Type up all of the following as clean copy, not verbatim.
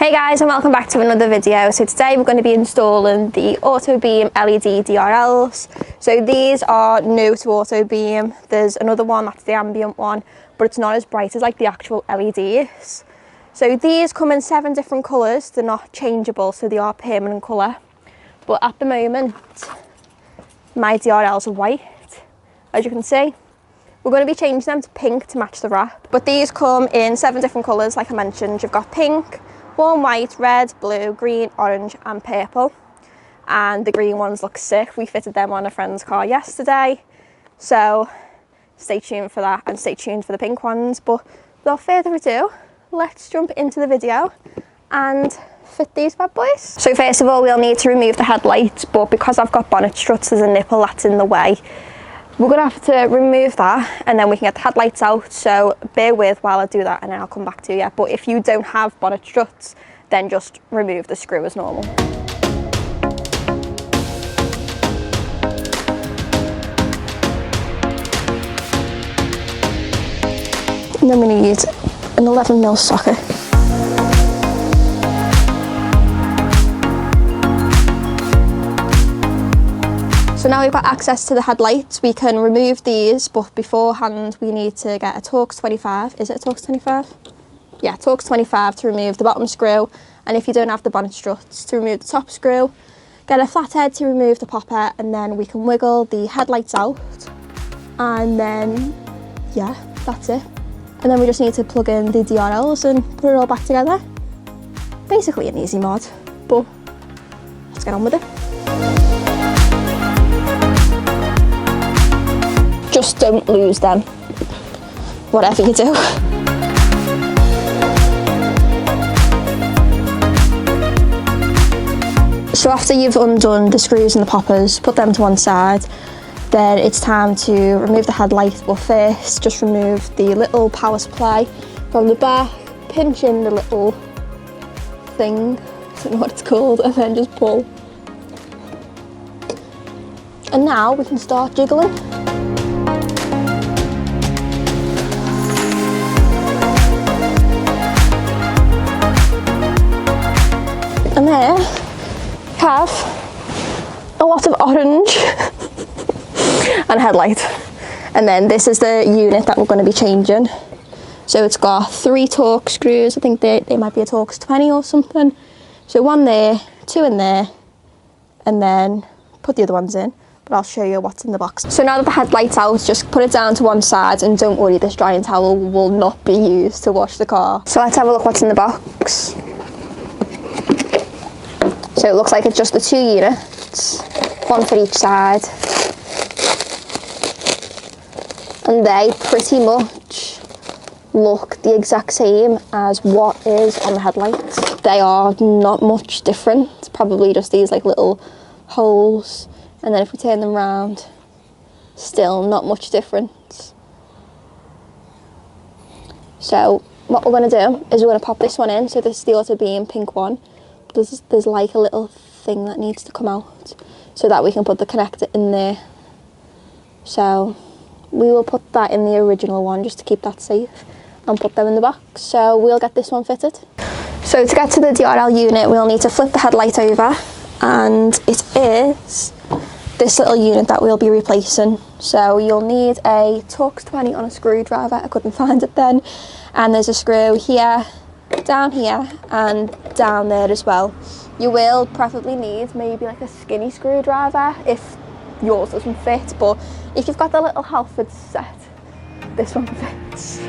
Hey guys, and welcome back to another video. So today we're going to be installing the Autobeam LED DRLs. So these are new to Autobeam. There's another one that's the ambient one, but it's not as bright as like the actual LEDs. So these come in 7 different colours. They're not changeable, so they are permanent colour. But at the moment, my DRLs are white, as you can see. We're going to be changing them to pink to match the wrap. But these come in 7 different colours, like I mentioned. You've got pink, warm white, red, blue, green, orange and purple. And the green ones look sick. We fitted them on a friend's car yesterday. So stay tuned for that and stay tuned for the pink ones. But without further ado, let's jump into the video and fit these bad boys. So first of all, we'll need to remove the headlights, but because I've got bonnet struts, there's a nipple that's in the way. We're going to have to remove that and then we can get the headlights out, so bear with while I do that and then I'll come back to you. But if you don't have bonnet struts, then just remove the screw as normal. And then we need an 11mm socket. So now we've got access to the headlights, we can remove these, but beforehand we need to get a Torx 25. Is it a Torx 25? Yeah, Torx 25 to remove the bottom screw, and if you don't have the bonnet struts, to remove the top screw. Get a flathead to remove the popper, and then we can wiggle the headlights out, and then, yeah, that's it. And then we just need to plug in the DRLs and put it all back together. Basically an easy mod, but let's get on with it. Just don't lose them, whatever you do. So after you've undone the screws and the poppers, put them to one side, then it's time to remove the headlight. But first, just remove the little power supply from the back, pinch in the little thing, I don't know what it's called, and then just pull. And now we can start jiggling. And there we have a lot of orange and a headlight. And then this is the unit that we're going to be changing. So it's got 3 Torx screws. I think they might be a Torx 20 or something. So 1 there, 2 in there, and then put the other ones in. But I'll show you what's in the box. So now that the headlight's out, just put it down to one side, and don't worry, this drying towel will not be used to wash the car. So let's have a look what's in the box. So it looks like it's just the 2 units, 1 for each side. And they pretty much look the exact same as what is on the headlights. They are not much different, it's probably just these like little holes. And then if we turn them round, still not much difference. So what we're going to do is we're going to pop this one in. So this is the Autobeam pink one. There's like a little thing that needs to come out so that we can put the connector in there. So we will put that in the original one just to keep that safe and put them in the box. So we'll get this one fitted. So to get to the DRL unit, we'll need to flip the headlight over, and it is this little unit that we'll be replacing. So you'll need a Torx 20 on a screwdriver. I couldn't find it then. And there's a screw here, down here and down there as well. You will probably need maybe like a skinny screwdriver if yours doesn't fit, but if you've got the little Halford set, this one fits.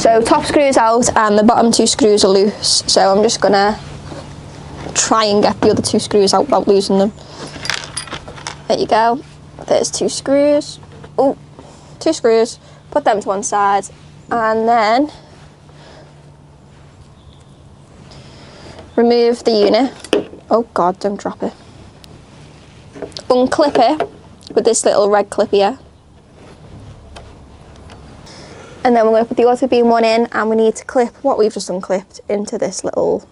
So top screw's out and the bottom 2 screws are loose, so I'm just gonna try and get the other 2 screws out without losing them. There you go. There's 2 screws. Oh, 2 screws. Put them to one side, and then remove the unit. Oh God, don't drop it. Unclip it with this little red clip here. And then we're going to put the Autobeam one in, and we need to clip what we've just unclipped into this little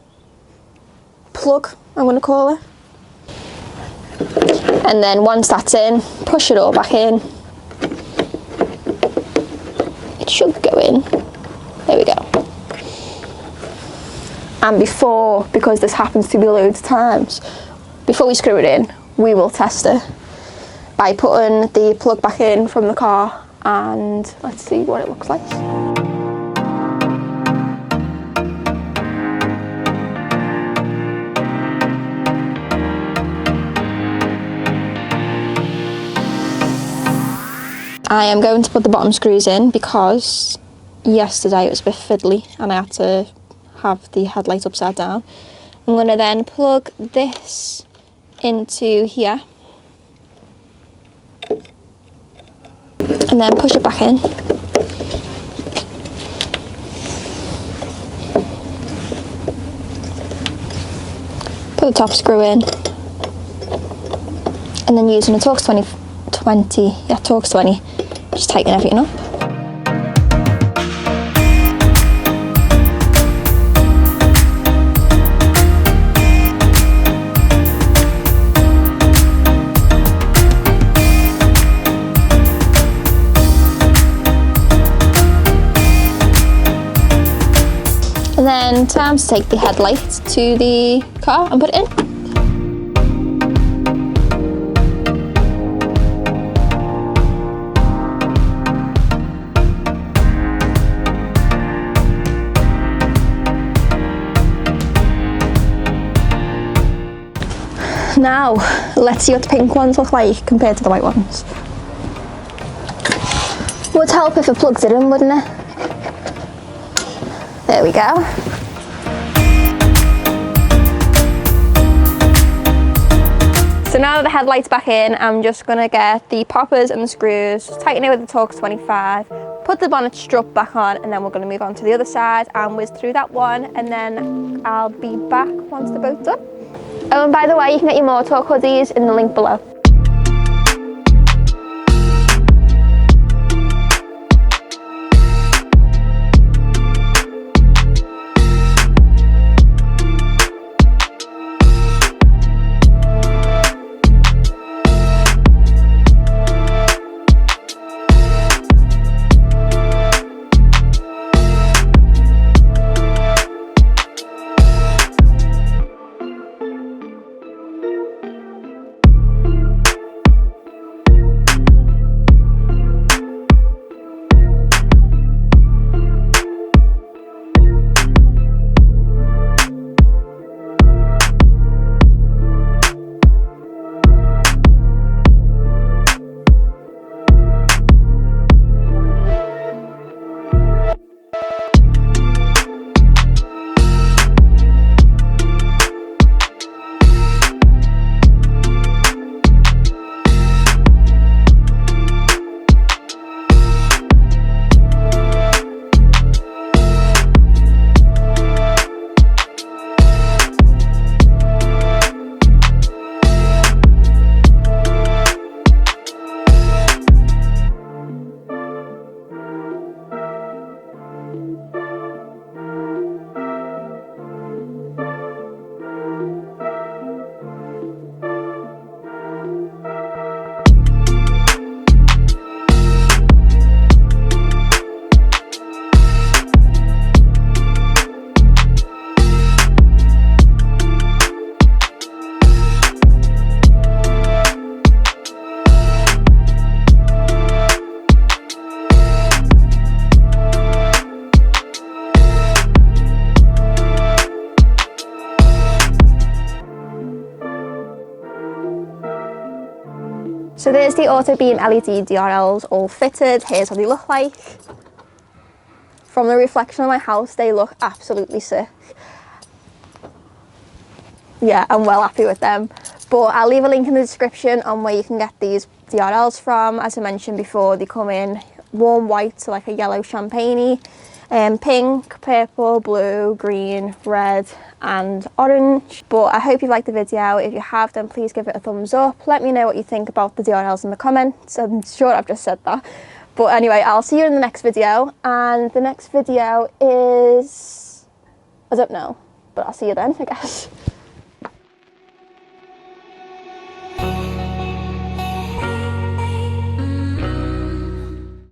plug, I'm going to call it. And then once that's in, push it all back in, it should go in. There we go. And because this happens to be loads of times, before we screw it in, we will test it by putting the plug back in from the car, and let's see what it looks like. I am going to put the bottom screws in because yesterday it was a bit fiddly and I had to have the headlight upside down. I'm going to then plug this into here and then push it back in. Put the top screw in and then using a Torx 20, just tighten everything up. And then time to take the headlight to the car and put it in. Now, let's see what the pink ones look like compared to the white ones. Would help if it plugs it in, wouldn't it? There we go. So now that the headlight's back in, I'm just gonna get the poppers and the screws, tighten it with the Torx 25, put the bonnet strut back on, and then we're gonna move on to the other side and whiz through that one, and then I'll be back once they're both done. Oh, and by the way, you can get your more Torque hoodies in the link below. So there's the Autobeam LED DRLs all fitted. Here's what they look like. From the reflection of my house, they look absolutely sick. Yeah, I'm well happy with them. But I'll leave a link in the description on where you can get these DRLs from. As I mentioned before, they come in warm white, so like a yellow champagne-y, pink, purple, blue, green, red and orange. But I hope you liked the video. If you have, then please give it a thumbs up. Let me know what you think about the DRLs in the comments. I'm sure I've just said that. But anyway, I'll see you in the next video. And the next video is, I don't know, but I'll see you then, I guess.